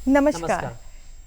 नमस्कार।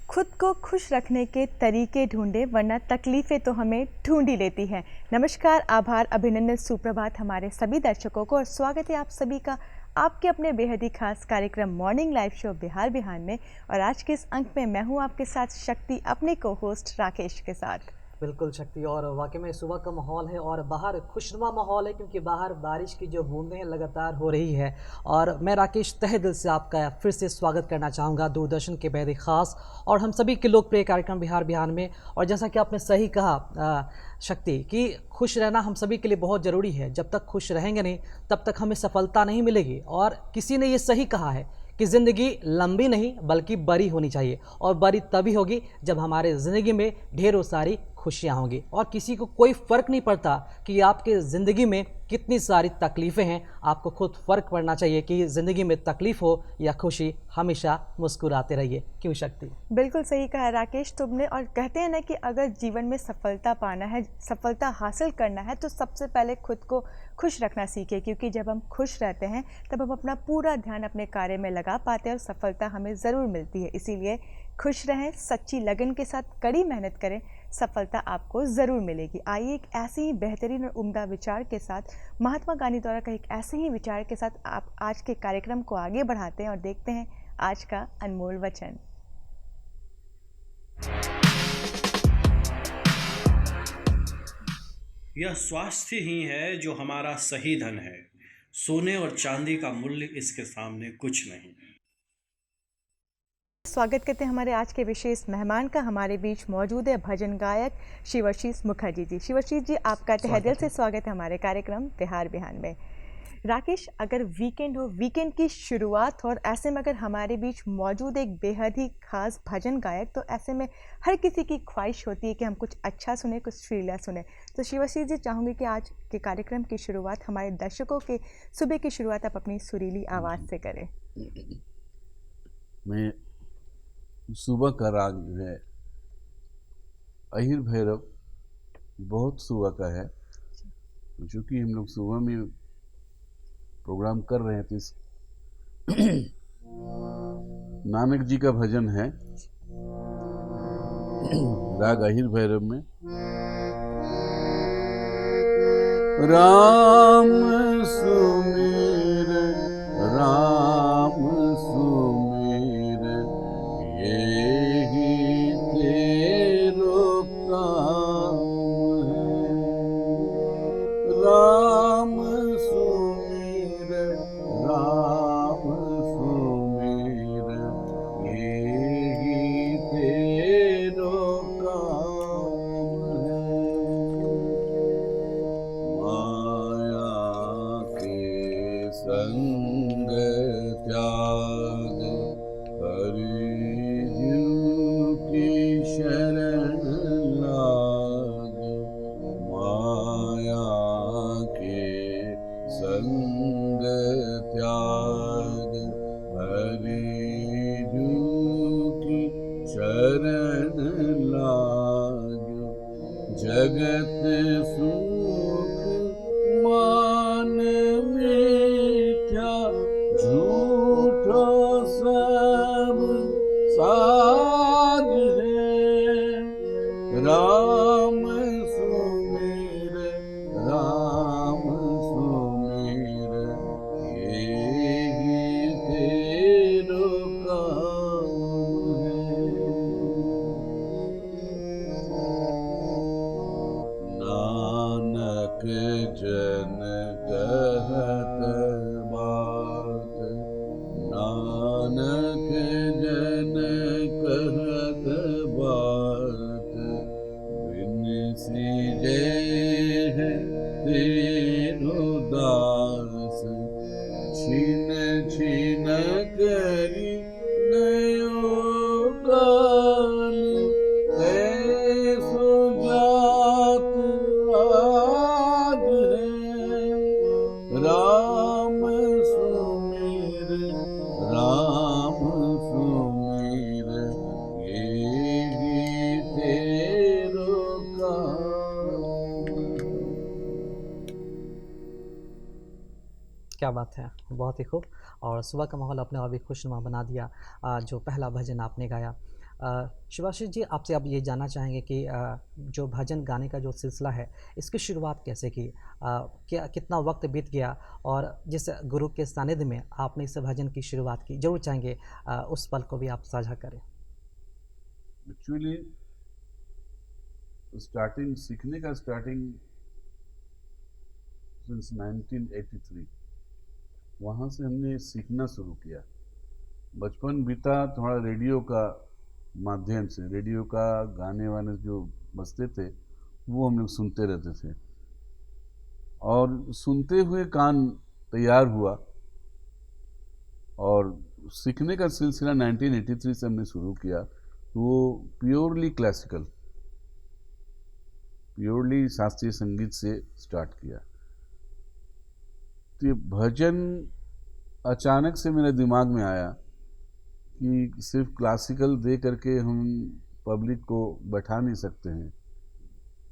खुद को खुश रखने के तरीके ढूंढे वरना तकलीफ़ें तो हमें ढूंढ ही लेती हैं। नमस्कार, आभार, अभिनंदन, सुप्रभात हमारे सभी दर्शकों को और स्वागत है आप सभी का आपके अपने बेहद ही खास कार्यक्रम मॉर्निंग लाइव शो बिहार बिहान में। और आज के इस अंक में मैं हूं आपके साथ शक्ति, अपने को होस्ट राकेश के साथ। बिल्कुल शक्ति, और वाकई में सुबह का माहौल है और बाहर खुशनुमा माहौल है क्योंकि बाहर बारिश की जो बूंदें हैं लगातार हो रही है। और मैं राकेश तहे दिल से आपका फिर से स्वागत करना चाहूँगा दूरदर्शन के बेहद ख़ास और हम सभी के लोकप्रिय कार्यक्रम बिहार बिहान में। और जैसा कि आपने सही कहा शक्ति कि खुश रहना हम सभी के लिए बहुत ज़रूरी है। जब तक खुश रहेंगे नहीं तब तक हमें सफलता नहीं मिलेगी। और किसी ने ये सही कहा है कि ज़िंदगी लंबी नहीं बल्कि बड़ी होनी चाहिए, और बड़ी तभी होगी जब हमारे ज़िंदगी में ढेरों सारी खुशियाँ होंगी। और किसी को कोई फ़र्क नहीं पड़ता कि आपके ज़िंदगी में कितनी सारी तकलीफ़ें हैं, आपको खुद फ़र्क पड़ना चाहिए कि ज़िंदगी में तकलीफ़ हो या खुशी, हमेशा मुस्कुराते रहिए। क्यों शक्ति? बिल्कुल सही कहा राकेश तुमने। और कहते हैं ना कि अगर जीवन में सफलता पाना है, सफलता हासिल करना है, तो सबसे पहले खुद को खुश रखना सीखें, क्योंकि जब हम खुश रहते हैं तब हम अपना पूरा ध्यान अपने कार्य में लगा पाते हैं और सफलता हमें ज़रूर मिलती है। इसीलिए खुश रहें, सच्ची लगन के साथ कड़ी मेहनत करें, सफलता आपको ज़रूर मिलेगी। आइए एक ऐसे ही बेहतरीन और उम्दा विचार के साथ, महात्मा गांधी द्वारा कहे एक ऐसे ही विचार के साथ आप आज के कार्यक्रम को आगे बढ़ाते हैं और देखते हैं आज का अनमोल वचन। यह स्वास्थ्य ही है जो हमारा सही धन है। सोने और चांदी का मूल्य इसके सामने कुछ नहीं। स्वागत करते हैं हमारे आज के विशेष मेहमान का। हमारे बीच मौजूद है भजन गायक शिवाशीष मुखर्जी जी। शिवाशीष जी, आपका तहे दिल से स्वागत है हमारे कार्यक्रम बिहार बिहान में। राकेश, अगर वीकेंड हो, वीकेंड की शुरुआत हो और ऐसे में अगर हमारे बीच मौजूद एक बेहद ही खास भजन गायक, तो ऐसे में हर किसी की ख्वाहिश होती है कि हम कुछ अच्छा सुने, कुछ सुरीला सुने। तो शिवाशीष जी, चाहूँगी कि आज के कार्यक्रम की शुरुआत हमारे दर्शकों के सुबह की शुरुआत आप अपनी सुरीली आवाज़ से करें। मैं सुबह का राग जो है अहिर भैरव, बहुत सुबह का है। चूँकि हम लोग सुबह में प्रोग्राम कर रहे हैं तो इस नानक जी का भजन है, राग अहिर भैरव में। राम सुमिर राम सुमिर यही तेरो काम है। राम सुमिर राम सुमिर यही तेरो काम है। माया के संग त्याग हरि जीव की शरण लाग। माया के संग त्याग हरि जीव की शरण लाग। जगत सुख मान मिथ्या झूठो सब साध है। राम सुमिर राम सुमिर यही तेरो काम है। नानक जन कहत बात, नानक जन कहत बात। बिनसी है तेरो दास, छिन छिन करी नयो काल। ऐसो जात आग है। राम सुमिर राम सुमिर क्या बात है, बहुत ही खूब। और सुबह का माहौल आपने और भी खुशनुमा बना दिया जो पहला भजन आपने गाया। शिवाशीष जी, आपसे अब ये जानना चाहेंगे कि जो भजन गाने का जो सिलसिला है, इसकी शुरुआत कैसे की? क्या कितना वक्त बीत गया और जिस गुरु के सानिध्य में आपने इस भजन की शुरुआत की, ज़रूर चाहेंगे उस पल को भी आप साझा करें। एक्चुअली स्टार्टिंग सीखने का स्टार्टिंग सिंस 1983 वहाँ से हमने सीखना शुरू किया। बचपन बीता थोड़ा रेडियो का माध्यम से, रेडियो का गाने वाने जो बजते थे वो हम लोग सुनते रहते थे और सुनते हुए कान तैयार हुआ और सीखने का सिलसिला 1983 से हमने शुरू किया। तो वो प्योरली क्लासिकल, प्योरली शास्त्रीय संगीत से स्टार्ट किया। तो ये भजन अचानक से मेरे दिमाग में आया कि सिर्फ क्लासिकल दे करके हम पब्लिक को बैठा नहीं सकते हैं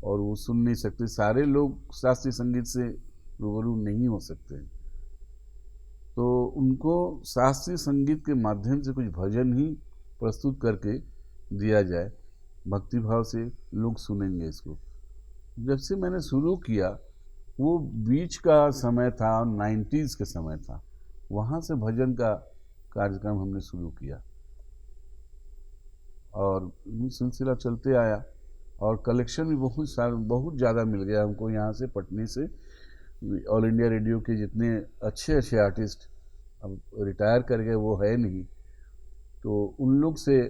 और वो सुन नहीं सकते, सारे लोग शास्त्रीय संगीत से रूबरू नहीं हो सकते हैं। तो उनको शास्त्रीय संगीत के माध्यम से कुछ भजन ही प्रस्तुत करके दिया जाए, भक्तिभाव से लोग सुनेंगे इसको। जब से मैंने शुरू किया, वो बीच का समय था, 90s के समय था, वहाँ से भजन का कार्यक्रम हमने शुरू किया और सिलसिला चलते आया और कलेक्शन भी बहुत ज़्यादा मिल गया हमको। यहाँ से पटने से ऑल इंडिया रेडियो के जितने अच्छे अच्छे आर्टिस्ट अब रिटायर कर गए वो है नहीं, तो उन लोग से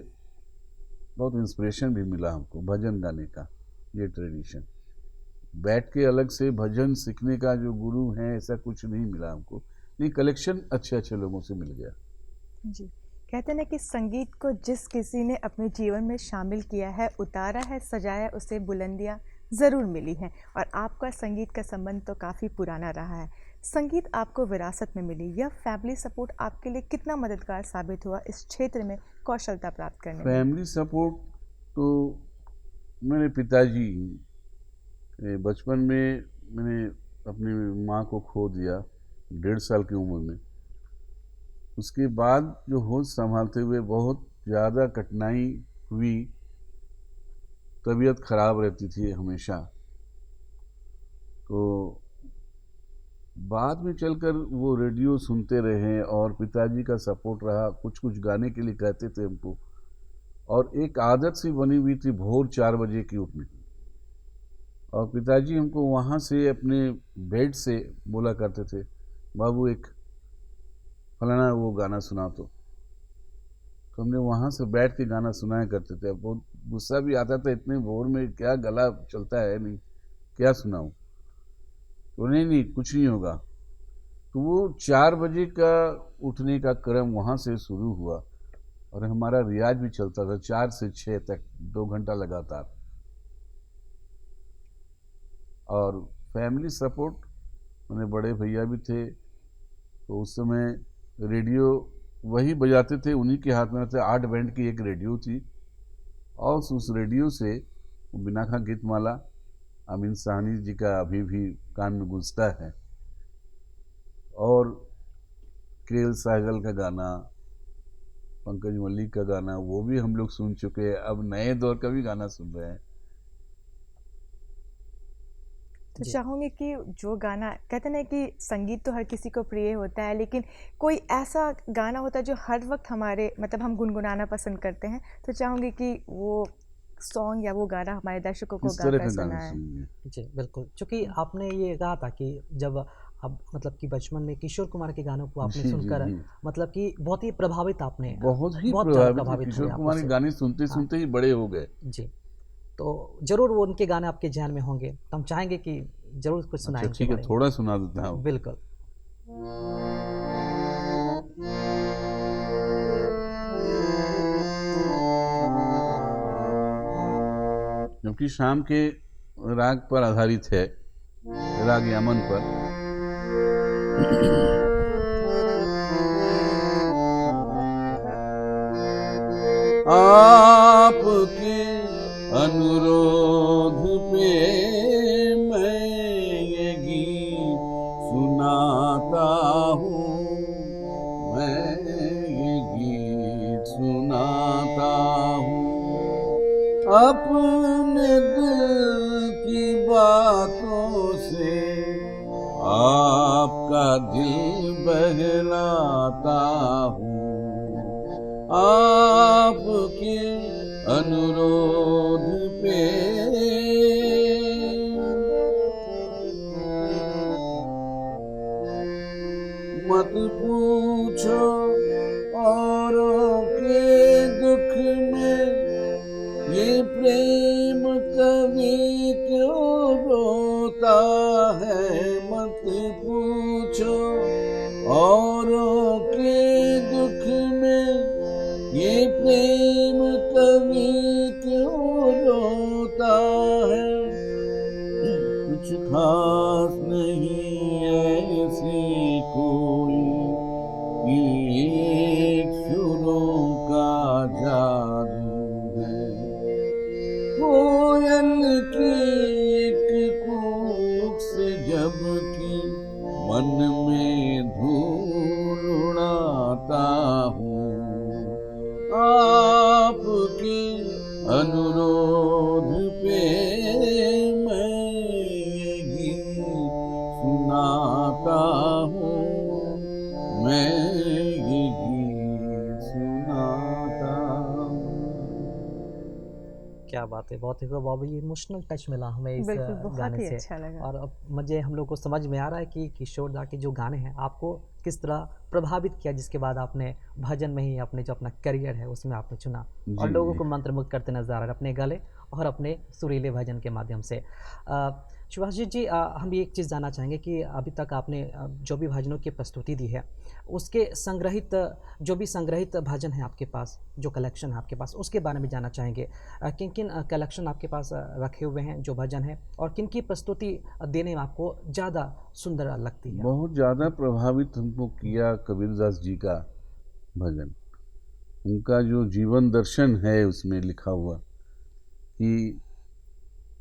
बहुत इंस्पिरेशन भी मिला हमको भजन गाने का। ये ट्रेडिशन बैठ के अलग से भजन सीखने का जो गुरु हैं ऐसा कुछ नहीं मिला हमको, नहीं, कलेक्शन अच्छे अच्छे लोगों से मिल गया। जी, कहते हैं ना कि संगीत को जिस किसी ने अपने जीवन में शामिल किया है, उतारा है, सजाया, उसे बुलंदियाँ ज़रूर मिली हैं। और आपका संगीत का संबंध तो काफ़ी पुराना रहा है। संगीत आपको विरासत में मिली, यह फैमिली सपोर्ट आपके लिए कितना मददगार साबित हुआ इस क्षेत्र में कौशलता प्राप्त करने में? फैमिली सपोर्ट तो मेरे पिताजी, बचपन में मैंने अपनी माँ को खो दिया 1.5 साल की उम्र में। उसके बाद जो होश संभालते हुए बहुत ज़्यादा कठिनाई हुई, तबीयत खराब रहती थी हमेशा। तो बाद में चलकर वो रेडियो सुनते रहे और पिताजी का सपोर्ट रहा, कुछ कुछ गाने के लिए कहते थे हमको और एक आदत सी बनी हुई थी भोर 4 बजे की उठने की। और पिताजी हमको वहाँ से अपने बेड से बोला करते थे, बाबू एक फलाना वो गाना सुना। तो हमने वहाँ से बैठ के गाना सुनाया करते थे। बहुत गुस्सा भी आता था, इतने भोर में क्या गला चलता है, नहीं क्या सुनाऊँ। तो नहीं कुछ नहीं होगा। तो वो 4 बजे का उठने का क्रम वहाँ से शुरू हुआ और हमारा रियाज भी चलता था 4 से 6 तक, 2 घंटा लगातार। और फैमिली सपोर्ट, मेरे बड़े भैया भी थे, तो उस समय रेडियो वही बजाते थे, उन्हीं के हाथ में रहते। 8 बैंड की एक रेडियो थी और उस रेडियो से बिना खा गीतमाला अमीन साहनी जी का अभी भी कान में गूंजता है और केएल सहगल का गाना, पंकज मल्लिक का गाना, वो भी हम लोग सुन चुके हैं। अब नए दौर का भी गाना सुन रहे हैं। तो चाहूँगी कि जो गाना, कहते हैं कि संगीत तो हर किसी को प्रिय होता है, लेकिन कोई ऐसा गाना होता है जो हर वक्त हमारे मतलब हम गुनगुनाना पसंद करते हैं, तो चाहूँगी कि वो सॉन्ग या वो गाना हमारे दर्शकों को गाकर सुनाएं। जी बिल्कुल, चूँकि आपने ये कहा था कि जब अब मतलब कि बचपन में किशोर कुमार के गानों को आपने सुनकर मतलब कि बहुत ही प्रभावित आपने बहुत प्रभावित किशोर कुमार के गाने सुनते सुनते ही बड़े हो गए। जी, तो जरूर वो उनके गाने आपके ध्यान में होंगे, तो हम चाहेंगे कि जरूर कुछ सुनाएं। ठीक है, थोड़ा सुना देता हूँ। बिल्कुल। क्योंकि शाम के राग पर आधारित है, राग यमन पर। आपके अनुरोध पे मैं ये गीत सुनाता हूँ, सुनाता हूँ, अपने दिल की बातों से आपका दिल बहलाता हूँ, आपके अनुरोध पे मत पूछो औरों के दुख में, ये प्रेम कभी क्यों रोता है। मत पूछो औरों के दुख में, ये प्रेम कभी क्यों रोता है। कुछ खास नहीं ऐसी कोई, ये एक सुरों का जादू है। कोयल की एक कूक से जबकि मन में धूल उड़ाता हूँ, आपके अनुरोध पे मैं ये गीत सुनाता हूँ, मैं ये गीत सुनाता हूँ। क्या बात है, बहुत ही बहुत ही इमोशनल टच मिला हमें इस बिल्कुल, बहुत गाने ही से। अच्छा लगा। और अब मुझे हम लोग को समझ में आ रहा है कि किशोर दा के जो गाने हैं आपको किस तरह प्रभावित किया, जिसके बाद आपने भजन में ही अपने जो अपना करियर है उसमें आपने चुना और जी, लोगों जी। को मंत्रमुग्ध करते नजर आ रहे हैं अपने गले और अपने सुरीले भजन के माध्यम से। सुभाषित जी, हम ये एक चीज़ जानना चाहेंगे कि अभी तक आपने जो भी भजनों की प्रस्तुति दी है, उसके संग्रहित जो भी संग्रहित भजन है आपके पास, जो कलेक्शन है आपके पास, उसके बारे में जानना चाहेंगे। किन किन कलेक्शन आपके पास रखे हुए हैं जो भजन है, और किन की प्रस्तुति देने में आपको ज़्यादा सुंदर लगती है? बहुत ज़्यादा प्रभावित हमको किया कबीरदास जी का भजन। उनका जो जीवन दर्शन है उसमें लिखा हुआ, कि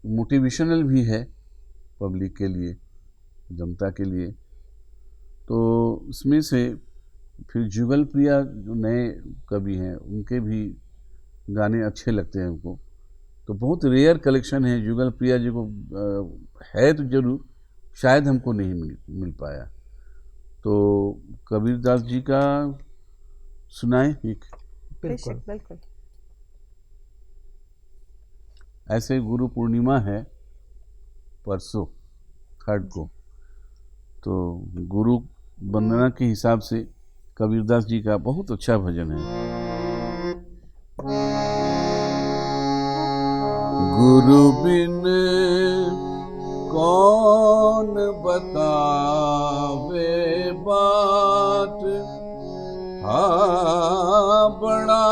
मोटिवेशनल भी है पब्लिक के लिए, जनता के लिए। तो उसमें से फिर जुगल प्रिया जो नए कवि हैं उनके भी गाने अच्छे लगते हैं हमको। तो बहुत रेयर कलेक्शन है जुगल प्रिया जी को, है तो जरूर, शायद हमको नहीं मिल पाया। तो कबीरदास जी का सुनाए एक। बिल्कुल। बेशक, बिल्कुल। ऐसे गुरु पूर्णिमा है परसों 3 को, तो गुरु वंदना के हिसाब से कबीरदास जी का बहुत अच्छा भजन है। गुरु बिन कौन बतावे बात, हाँ बड़ा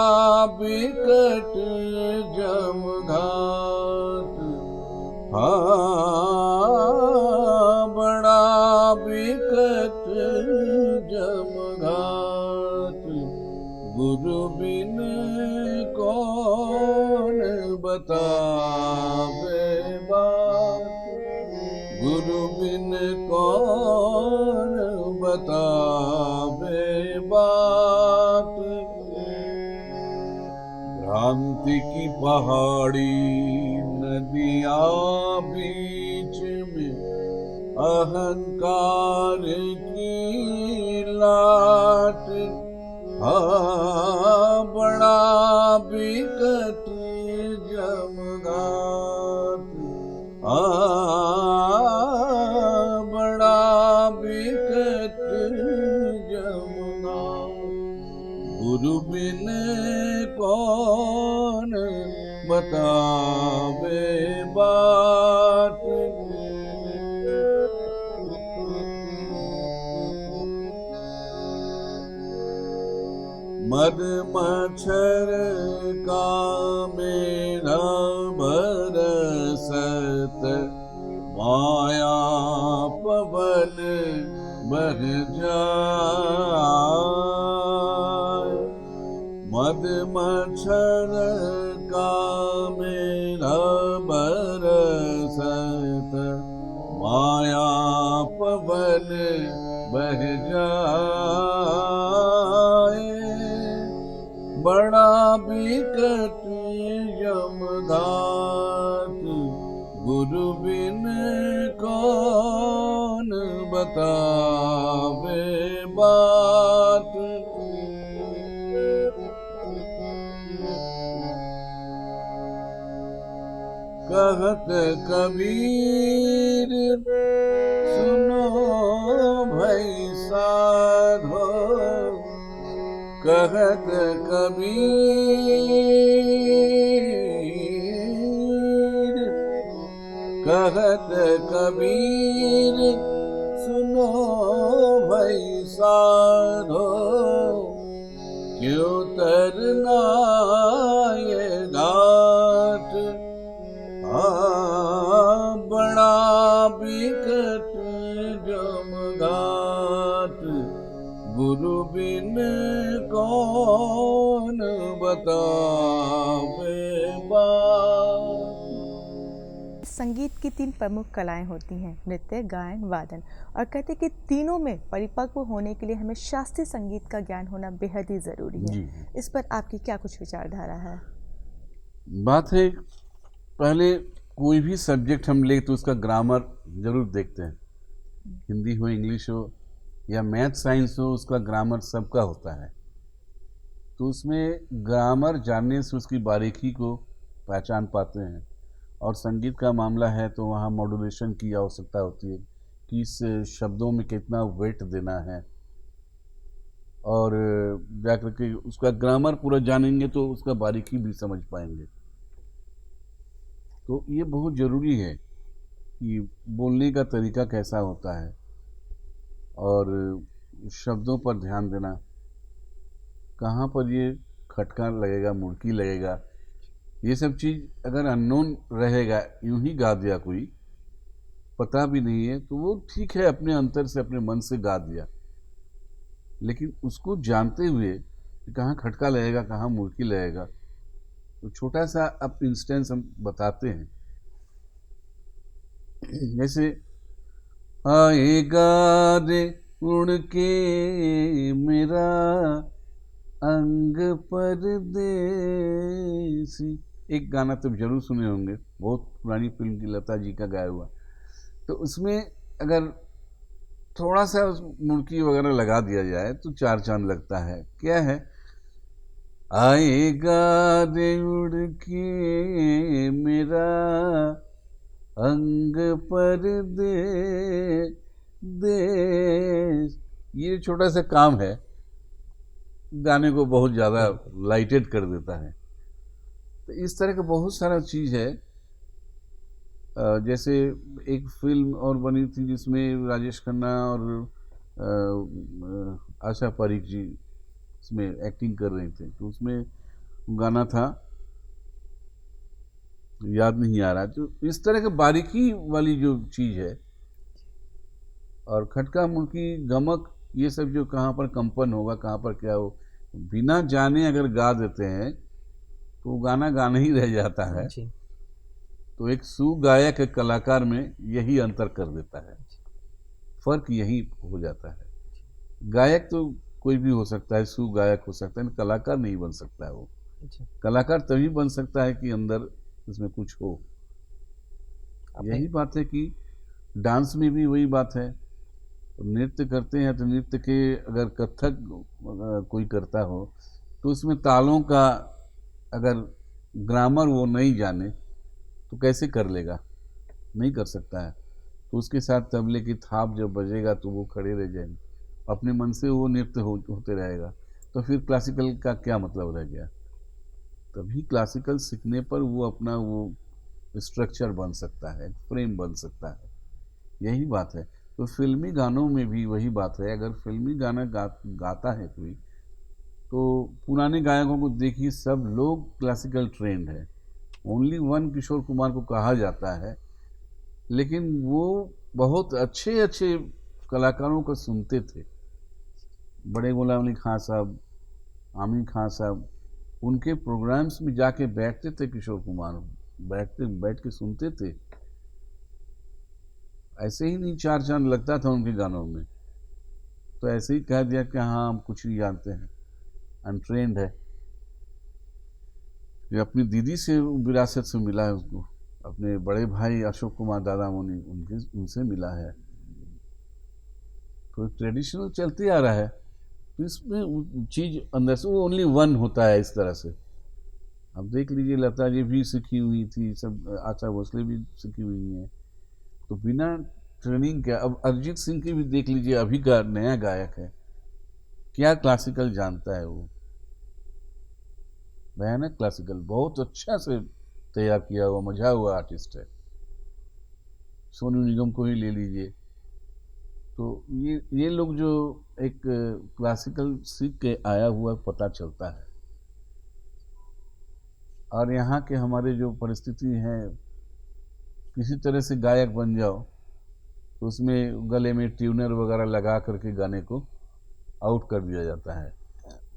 बिकट जमघाट, हाँ बड़ा बिकट जमघाट। गुरु बिन कौन बतावे बात, गुरु बिन कौन बतावे बात। भ्रांति की पहाड़ी नदियाँ बीच में, अहंकार की लाट, हाँ बड़ा बिकट जमघाट, बड़ा बिकट जमघाट। गुरु बिन कौन बतावे बात। मद मच्छर का मेरा बरसत, माया पवन बह जाए। मद मच्छर का मेरा बरसत, माया पवन बह जाए। बड़ा बड़ा बिकट यमघाट, गुरु बिन कौन बतावे बात। कहत कबीर सुनो भई साधो, कहत कबीर, कहत कबीर सुनो भई साधो, क्यों तरना ये घाट, बड़ा बिकट जमघाट, गुरु बिन कौन बतावे बात। संगीत की 3 प्रमुख कलाएं होती हैं, नृत्य, गायन, वादन। और कहते हैं कि तीनों में परिपक्व होने के लिए हमें शास्त्रीय संगीत का ज्ञान होना बेहद ही ज़रूरी है। इस पर आपकी क्या कुछ विचारधारा है? बात है, पहले कोई भी सब्जेक्ट हम ले तो उसका ग्रामर जरूर देखते हैं। हिंदी हो, इंग्लिश हो या मैथ साइंस हो, उसका ग्रामर सबका होता है। तो उसमें ग्रामर जानने से उसकी बारीकी को पहचान पाते हैं। और संगीत का मामला है तो वहाँ मॉड्यूलेशन की आवश्यकता होती है कि इस शब्दों में कितना वेट देना है, और जाकर के उसका ग्रामर पूरा जानेंगे तो उसका बारीकी भी समझ पाएंगे। तो ये बहुत ज़रूरी है कि बोलने का तरीका कैसा होता है और शब्दों पर ध्यान देना, कहाँ पर ये खटका लगेगा, मुड़की लगेगा, ये सब चीज़ अगर अननोन रहेगा, यूं ही गा दिया कोई, पता भी नहीं है, तो वो ठीक है, अपने अंतर से अपने मन से गा दिया। लेकिन उसको जानते हुए कि कहाँ खटका लगेगा, कहाँ मुड़की लगेगा, तो छोटा सा अब इंस्टेंस हम बताते हैं। जैसे आएगा रे उड़ के मेरा अंग परदेसी, एक गाना तुम जरूर सुने होंगे, बहुत पुरानी फिल्म की, लता जी का गाया हुआ। तो उसमें अगर थोड़ा सा उस मुड़की वगैरह लगा दिया जाए तो 4 चांद लगता है। क्या है? आएगा रे उड़ के मेरा अंग परदेस, ये छोटा सा काम है, गाने को बहुत ज़्यादा लाइटेड कर देता है। तो इस तरह का बहुत सारा चीज़ है। जैसे एक फिल्म और बनी थी जिसमें राजेश खन्ना और आशा पारिक जी उसमें एक्टिंग कर रहे थे, तो उसमें गाना था, याद नहीं आ रहा। तो इस तरह के बारीकी वाली जो चीज़ है, और खटका मुड़की गमक, ये सब जो कहाँ पर कंपन होगा, कहाँ पर क्या हो, बिना जाने अगर गा देते हैं तो गाना गाना ही रह जाता है। तो एक सुगायक कलाकार में यही अंतर कर देता है, फर्क यही हो जाता है। गायक तो कोई भी हो सकता है, सुगायक हो सकता है, कलाकार नहीं बन सकता है। वो कलाकार तभी बन सकता है कि अंदर इसमें कुछ हो। यही बात है कि डांस में भी वही बात है। नृत्य करते हैं तो नृत्य के अगर कथक कोई करता हो तो उसमें तालों का अगर ग्रामर वो नहीं जाने तो कैसे कर लेगा? नहीं कर सकता है। तो उसके साथ तबले की थाप जब बजेगा तो वो खड़े रह जाएंगे, अपने मन से वो नृत्य होते रहेगा। तो फिर क्लासिकल का क्या मतलब रह गया? तभी क्लासिकल सीखने पर वो अपना वो स्ट्रक्चर बन सकता है, फ्रेम बन सकता है। यही बात है। तो फिल्मी गानों में भी वही बात है। अगर फिल्मी गाना गाता है कोई, तो पुराने गायकों को देखिए, सब लोग क्लासिकल ट्रेंड है। ओनली वन किशोर कुमार को कहा जाता है, लेकिन वो बहुत अच्छे अच्छे कलाकारों को सुनते थे। बड़े गुलाम अली खां साहब, आमिर खान साहब, उनके प्रोग्राम्स में जाके बैठते थे किशोर कुमार, बैठ के सुनते थे। ऐसे ही नहीं 4 चांद लगता था उनके गानों में। तो ऐसे ही कह दिया कि हाँ हम कुछ नहीं जानते हैं, अनट्रेंड है। ये अपनी दीदी से विरासत से मिला है उसको, अपने बड़े भाई अशोक कुमार दादा मुनि उनसे मिला है। तो ट्रेडिशनल चलते आ रहा है, तो इसमें चीज़ अंदर से वो ओनली वन होता है इस तरह से। अब देख लीजिए लता जी भी सीखी हुई थी, सब आशा भोसले भी सीखी हुई हैं, तो बिना ट्रेनिंग के। अब अरिजीत सिंह की भी देख लीजिए, अभी का नया गायक है, क्या क्लासिकल जानता है वो, भयानक क्लासिकल, बहुत अच्छा से तैयार किया हुआ मजा हुआ आर्टिस्ट है। सोनू निगम को ही ले लीजिए, तो ये लोग जो एक क्लासिकल सीख के आया हुआ पता चलता है। और यहाँ के हमारे जो परिस्थिति है, किसी तरह से गायक बन जाओ तो उसमें गले में ट्यूनर वगैरह लगा करके गाने को आउट कर दिया जाता है,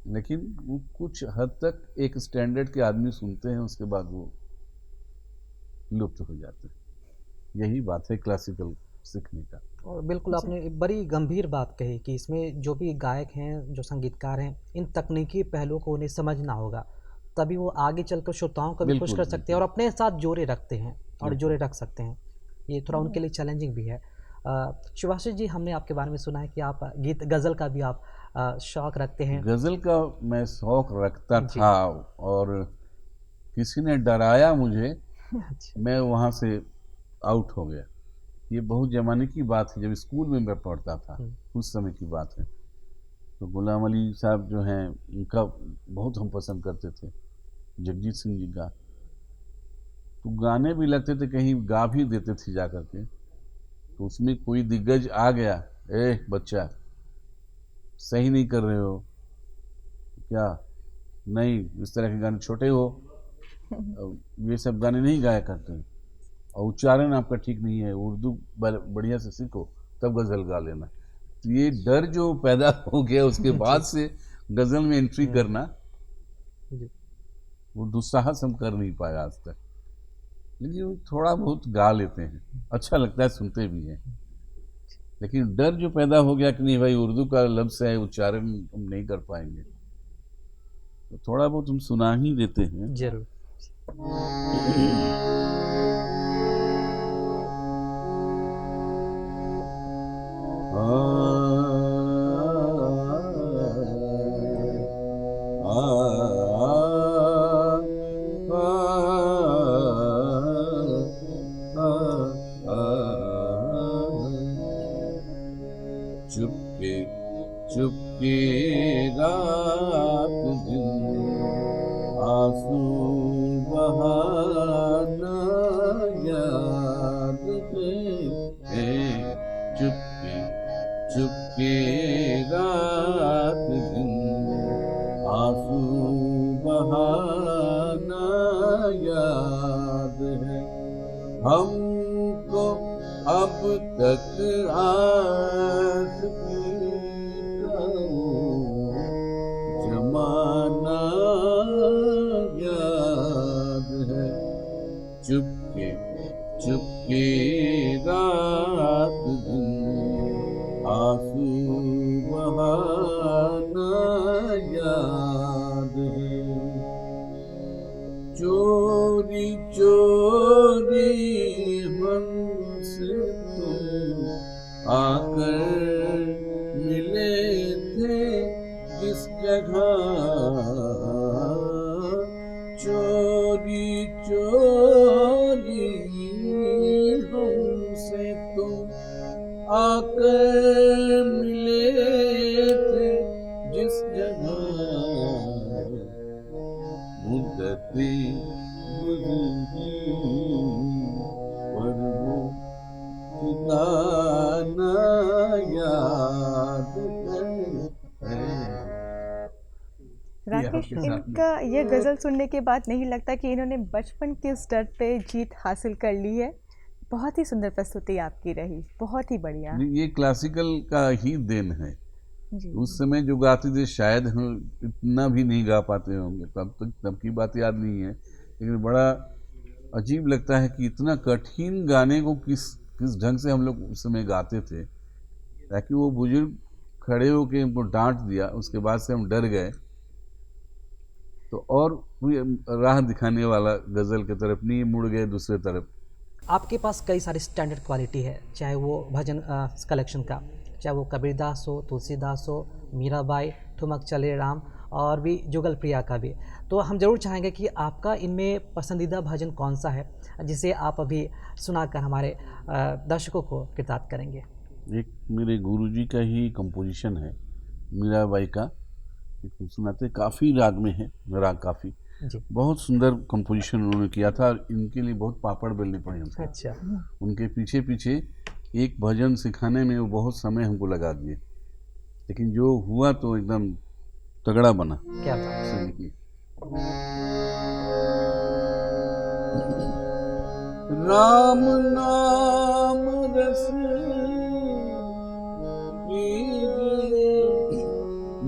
लेकिन वो कुछ हद तक एक स्टैंडर्ड के आदमी सुनते हैं, उसके बाद वो लुप्त हो जाते हैं। यही बात है क्लासिकल सीखने का। और बिल्कुल आपने एक बड़ी गंभीर बात कही कि इसमें जो भी गायक हैं, जो संगीतकार हैं, इन तकनीकी पहलुओं को उन्हें समझना होगा, तभी वो आगे चलकर श्रोताओं को भी खुश कर सकते हैं और अपने साथ जोड़े रखते हैं और जोड़े रख सकते हैं। ये थोड़ा उनके लिए चैलेंजिंग भी है। शिवाशी जी, हमने आपके बारे में सुना है कि आप गीत गज़ल का भी आप शौक़ रखते हैं। गज़ल का मैं शौक़ रखता था, और किसी ने डराया मुझे, मैं वहाँ से आउट हो गया। ये बहुत ज़माने की बात है, जब स्कूल में मैं पढ़ता था उस समय की बात है। तो गुलाम अली साहब जो हैं, उनका बहुत हम पसंद करते थे, जगजीत सिंह जी का। तो गाने भी लगते थे, कहीं गा भी देते थे जा कर के। तो उसमें कोई दिग्गज आ गया, ए बच्चा सही नहीं कर रहे हो क्या, नहीं इस तरह के गाने, छोटे हो, ये सब गाने नहीं गाया करते, और उच्चारण आपका ठीक नहीं है, उर्दू बढ़िया से सीखो तब गज़ल गा लेना। तो ये डर जो पैदा हो गया उसके बाद से गज़ल में एंट्री करना, वो दुस्साहस हम कर नहीं पाए आज तक। लेकिन थोड़ा बहुत गा लेते हैं, अच्छा लगता है, सुनते भी हैं। लेकिन डर जो पैदा हो गया कि नहीं भाई उर्दू का लफ्ज़ है, उच्चारण हम नहीं कर पाएंगे, तो थोड़ा बहुत हम सुना ही देते हैं। जरूर। चुपके चुपके रात दिन आंसू बहाना याद है, चुपके चुपके रात दिन आंसू बहाना याद है, हमको अब तक आस की जमाना याद है, चुपके चुपके रात दिन आंसू बहाना याद है, चोरी चोरी हमसे तुम आकर मिले थे किस जगह, चोरी चोरी हमसे तुम आकर मिले थे जिस जगह, मुद्दती गुज़री पर वो ठिकाना याद है। राकेश, इनका ये गज़ल सुनने के बाद नहीं लगता कि इन्होंने बचपन के उस डर पे जीत हासिल कर ली है? बहुत ही सुंदर प्रस्तुति आपकी रही, बहुत ही बढ़िया। ये क्लासिकल का ही देन है। जी। उस समय जो गाते थे शायद हम इतना भी नहीं गा पाते होंगे, तब की बात याद नहीं है, लेकिन बड़ा अजीब लगता है कि इतना कठिन गाने को किस ढंग से हम लोग उस समय गाते थे, ताकि वो बुजुर्ग खड़े होके हमको डांट दिया, उसके बाद से हम डर गए। तो और कोई राह दिखाने वाला गज़ल की तरफ नहीं, मुड़ गए दूसरे तरफ। आपके पास कई सारी स्टैंडर्ड क्वालिटी है, चाहे वो भजन कलेक्शन का, चाहे वो कबीरदास हो, तुलसीदास हो, मीराबाई, ठुमक चले राम और भी जुगल प्रिया का भी। तो हम ज़रूर चाहेंगे कि आपका इनमें पसंदीदा भजन कौन सा है जिसे आप अभी सुनाकर हमारे दर्शकों को कृतार्थ करेंगे। एक मेरे गुरुजी का ही कंपोजिशन है, मीराबाई का, एक हम सुनाते, काफ़ी राग में है, राग काफ़ी, जी। बहुत सुंदर कंपोजिशन उन्होंने किया था। इनके लिए बहुत पापड़ बेलने पड़े हमको। अच्छा। उनके पीछे पीछे एक भजन सिखाने में वो बहुत समय हमको लगा दिए, लेकिन जो हुआ तो एकदम तगड़ा बना। क्या बात। संगीत राम नाम रस लीजिए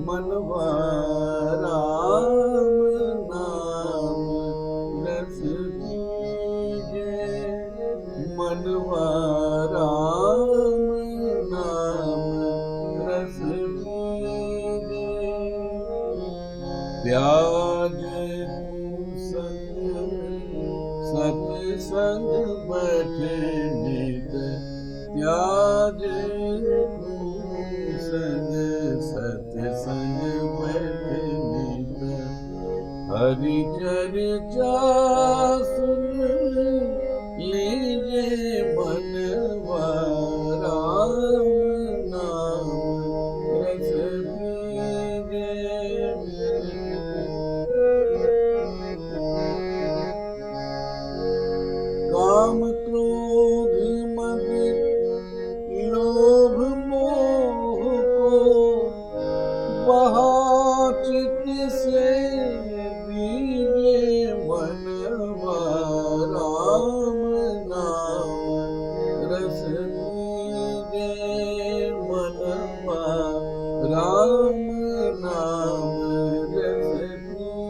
मनवा, राम नाम रस लीजिए मनवा, राम नाम रस लीजिए त्याग सत्संग बैठे नित, त्याग संग सत्संग बैठे नित, हरि चर्चा सुन लीजिए मनवा, राम नाम रस पीजिए। काम क्रोध मद लोभ मोह को बहा चित्त से दीजिए मनवा, राम नाम रस पीजिए मनवा, राम नाम रस पीजिए।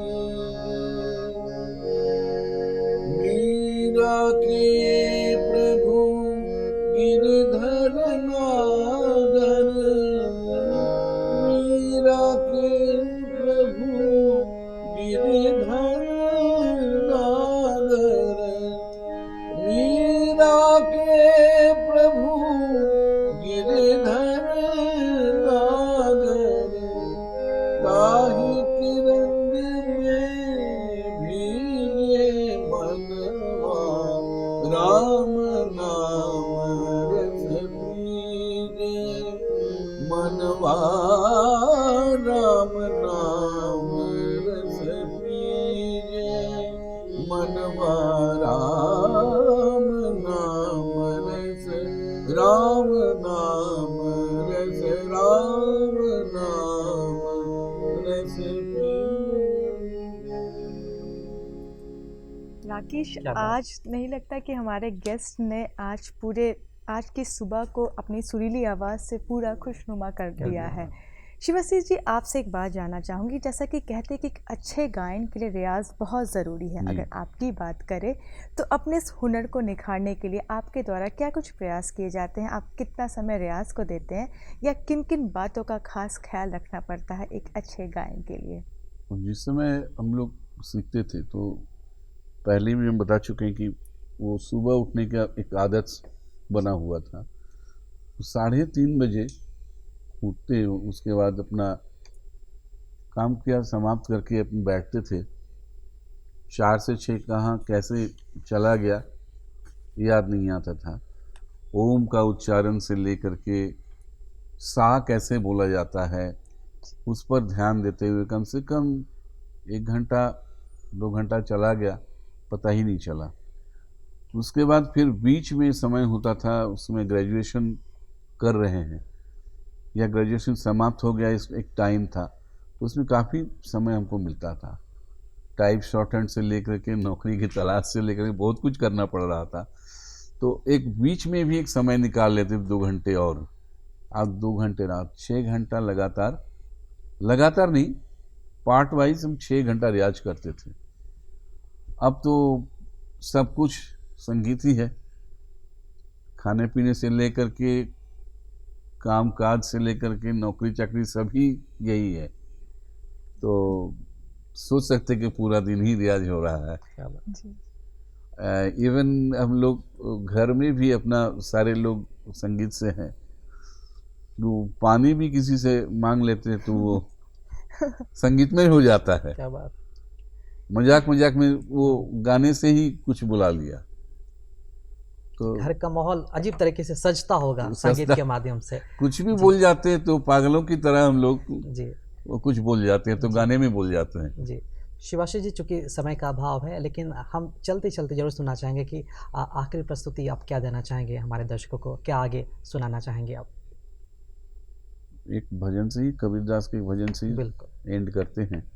मीरा के प्रभु गिरधर नागर, मीरा के प्रभु गिरधर नागर, मीरा के प्रभु गिरधर नागर, ताहि की रंग में भीगे मनवा, राम नाम रस पीजे मनवा, राम नाम रस पीजे मनवा, राम नाम रस, राम नाम रस, राम नाम रस पीजे। राकेश, क्या बात। आज नहीं लगता कि हमारे गेस्ट ने आज की सुबह को अपनी सुरीली आवाज़ से पूरा खुशनुमा कर दिया है। शिवाशीष जी, आपसे एक बात जानना चाहूँगी। जैसा कि कहते हैं कि एक अच्छे गायन के लिए रियाज बहुत ज़रूरी है। जी। अगर आपकी बात करें तो अपने इस हुनर को निखारने के लिए आपके द्वारा क्या कुछ प्रयास किए जाते हैं? आप कितना समय रियाज को देते हैं, या किन किन बातों का खास ख्याल रखना पड़ता है एक अच्छे गायन के लिए? जिस समय हम लोग सीखते थे तो पहले भी हम बता चुके हैं कि वो सुबह उठने का एक आदत बना हुआ था। 3:30 बजे उठते, उसके बाद अपना काम किया समाप्त करके अपन बैठते थे। 4 से 6 कहाँ कैसे चला गया याद नहीं आता था। ओम का उच्चारण से लेकर के सा कैसे बोला जाता है उस पर ध्यान देते हुए कम से कम 1 घंटा 2 घंटा चला गया, पता ही नहीं चला। उसके बाद फिर बीच में समय होता था, उसमें ग्रेजुएशन कर रहे हैं या ग्रेजुएशन समाप्त हो गया, इस एक टाइम था, तो उसमें काफ़ी समय हमको मिलता था। टाइप शॉर्ट हैंड से लेकर के नौकरी की तलाश से लेकर के बहुत कुछ करना पड़ रहा था। तो एक बीच में भी एक समय निकाल लेते थे 2 घंटे, और अब 2 घंटे रात 6 घंटा लगातार नहीं, पार्ट वाइज हम 6 घंटा रियाज करते थे। अब तो सब कुछ संगीत ही है, खाने पीने से लेकर के काम काज से लेकर के नौकरी चाकरी सभी यही है। तो सोच सकते कि पूरा दिन ही रियाज हो रहा है। क्या बात। जी। इवन हम लोग घर में भी अपना सारे लोग संगीत से हैं, तो पानी भी किसी से मांग लेते हैं तो वो संगीत में हो जाता है। क्या बात। मजाक मजाक में वो गाने से ही कुछ बुला लिया, तो घर का माहौल अजीब तरीके से सजता होगा संगीत सजता- के माध्यम से। कुछ भी बोल जाते हैं तो पागलों की तरह हम लोग जी वो कुछ बोल जाते हैं, तो गाने में बोल जाते हैं। जी। शिवाशी जी, चूंकि समय का अभाव है, लेकिन हम चलते चलते जरूर सुनना चाहेंगे कि आखिरी प्रस्तुति आप क्या देना चाहेंगे हमारे दर्शकों को, क्या आगे सुनाना चाहेंगे आप? एक भजन से ही, कबीरदास के भजन से ही बिल्कुल। एंड करते हैं।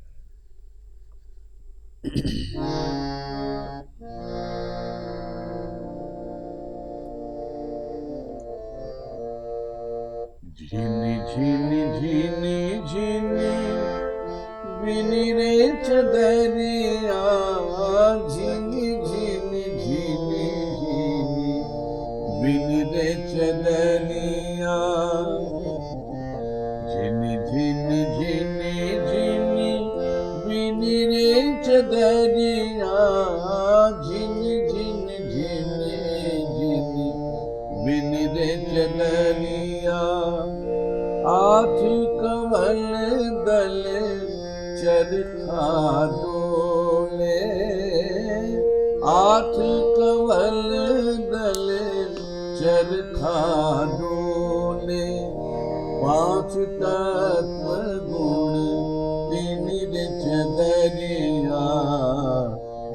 झिनी झिनी झिनी झिनी बिनी रे चदरिया, झिनी झिनी झिनी झिनी बिनी रे चदरिया, झिनी झिनी झिनी झिनी बिनी रे चदरिया, झिनी झिनी झिनी झिनी बिनी रे चदरिया, आठ कमल दल चरखा डोले, आठ कमल दल चरखा डोले, पांच तत्व गुण तीन रे चदरिया,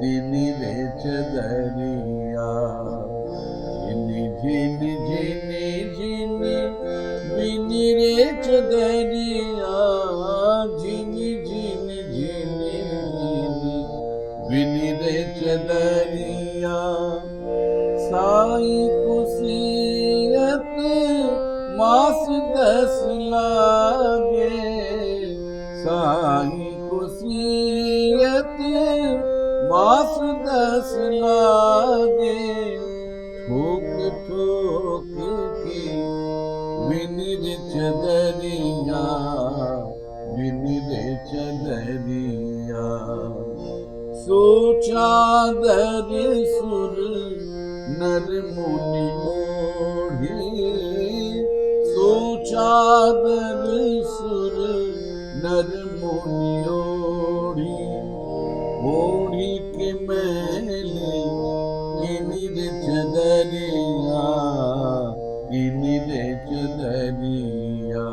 तीन रे चदरिया, झिनी झिनी झिनी झिनी बिनी रे चदरिया, झिनी झिनी झिनी झिनी बिनी रे चदरिया, साई कुसियत मास 10 लागे, साई कुसियत मास 10 लागे, ठोक ठोक की बिनी रे चदरिया, बिनी रे चदरिया, सोचादर सुर नर मुनि ओढ़ी, सोचादर सुर नर मुनि ओढ़ी, ओढ़ी के मैले किनी रे चदरिया, किनी रे चदरिया,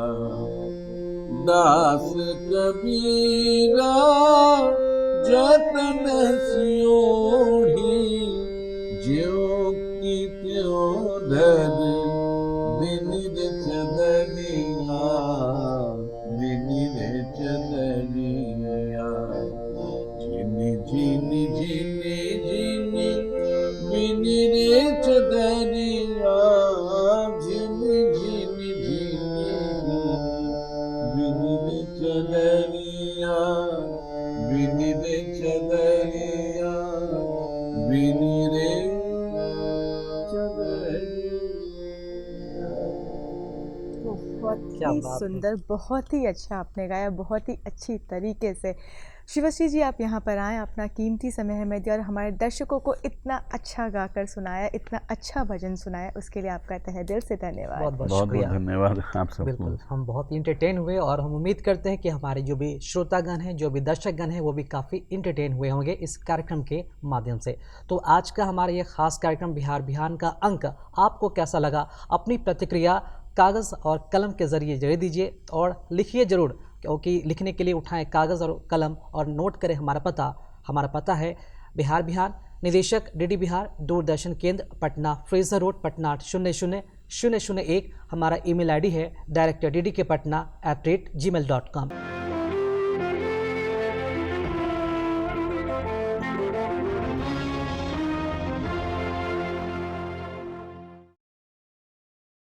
दास कबीरा जतन सियोढ़ी, ज्यों की त्यों धर बिनी रे चदरिया, बिनी रे चदरिया, झिनी झिनी झिनी झिनी बिनी रे चदरिया, झिनी झिनी झिनी बिनी रे चदरिया, बिनी रे चदरिया, बिनी रे चदरिया। बहुत क्या ही बात है। सुंदर, बहुत ही अच्छा आपने गाया, बहुत ही अच्छी तरीके से। शिवश्री जी, आप यहाँ पर आए, अपना कीमती समय हमें दिया और हमारे दर्शकों को इतना अच्छा गाकर सुनाया, इतना अच्छा भजन सुनाया, उसके लिए आपका तहे दिल से धन्यवाद। बहुत बहुत बहुत शुक्रिया। बहुत धन्यवाद आप सबको। बिल्कुल, हम बहुत इंटरटेन हुए और हम उम्मीद करते हैं कि हमारे जो भी श्रोतागण हैं, जो भी दर्शकगण हैं, वो भी काफ़ी इंटरटेन हुए होंगे इस कार्यक्रम के माध्यम से। तो आज का हमारा ये खास कार्यक्रम बिहार बिहान का अंक आपको कैसा लगा? अपनी प्रतिक्रिया कागज़ और कलम के ज़रिए जरूर दीजिए और लिखिए ज़रूर, क्योंकि लिखने के लिए उठाएं कागज़ और कलम और नोट करें हमारा पता है बिहार बिहान, निदेशक डीडी बिहार, दूरदर्शन केंद्र, पटना, फ्रेजर रोड, पटना 8000001। हमारा ईमेल आईडी है director@ddkpatna@gmail.com।